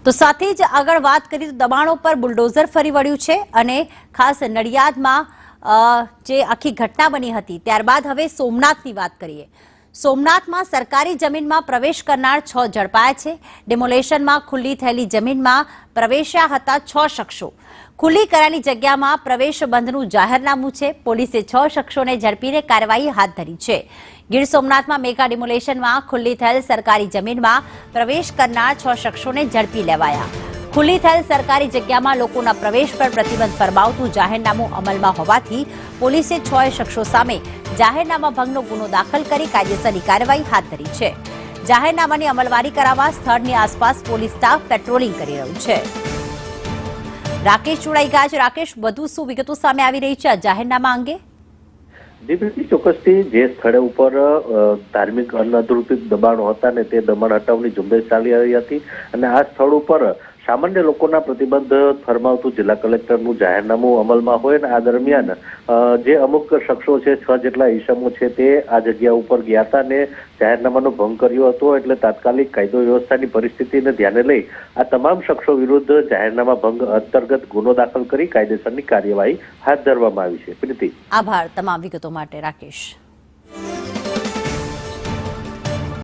તો સાથે જ આગળ વાત કરીએ તો દબાણો પર બુલડોઝર ફરી વળ્યું છે અને ખાસ નડિયાદમાં જે આખી ઘટના બની હતી ત્યારબાદ હવે સોમનાથની વાત કરીએ। સોમનાથમાં સરકારી જમીનમાં પ્રવેશ કરનાર 6 ઝડપાયા છે। ડેમોલેશનમાં ખુલ્લી થયેલી જમીનમાં પ્રવેશ્યા હતા 6 શખ્સો। ખુલ્લી કરાયેલી જગ્યામાં પ્રવેશ બંધનું જાહેરનામું છે। પોલીસે 6 શખ્સોને ઝડપીને કાર્યવાહી હાથ ધરી છે। ગીર સોમનાથમાં મેગા ડિમોલેશનમાં ખુલ્લી થયેલ સરકારી જમીનમાં પ્રવેશ કરનાર 6 શખ્સોને ઝડપી લેવાયા। ખુલ્લી થયેલ સરકારી જગ્યામાં લોકોના પ્રવેશ પર પ્રતિબંધ ફરમાવતું જાહેરનામું અમલમાં હોવાથી પોલીસે 6 શખ્સો સામે જાહેરનામા ભંગનો ગુનો દાખલ કરી કાયદેસરની કાર્યવાહી હાથ ધરી છે। જાહેરનામાની અમલવારી કરાવવા સ્થળની આસપાસ પોલીસ સ્ટાફ પેટ્રોલિંગ કરી રહ્યું છે। રાકેશ જોડાઈ ગયા છે। રાકેશ, વધુ શું વિગતો સામે આવી રહી છે આ જાહેરનામા અંગે? ચોક્કસથી જે સ્થળે ઉપર ધાર્મિક અનધિકૃત દબાણો હતા ને તે દબાણ હટાવવાની ઝુંબેશ ચાલી રહી હતી અને આ સ્થળ ઉપર સામાન્ય લોકોના પ્રતિબંધ ફરમાવતું જિલ્લા કલેક્ટરનું જાહેરનામું અમલમાં હોય અને આ દરમિયાન જે અમુક શખ્સો છે 6 જેટલા ઈસમો છે તે આ જગ્યા ઉપર ગયા હતા અને જાહેરનામાનો ભંગ કર્યો હતો। એટલે તાત્કાલિક કાયદો વ્યવસ્થાની પરિસ્થિતિને ધ્યાને લઈ આ તમામ શખ્સો વિરુદ્ધ જાહેરનામા ભંગ અંતર્ગત ગુનો દાખલ કરી કાયદેસરની કાર્યવાહી હાથ ધરવામાં આવી છે। પ્રીતિ, આભાર તમામ વિગતો માટે રાકેશ।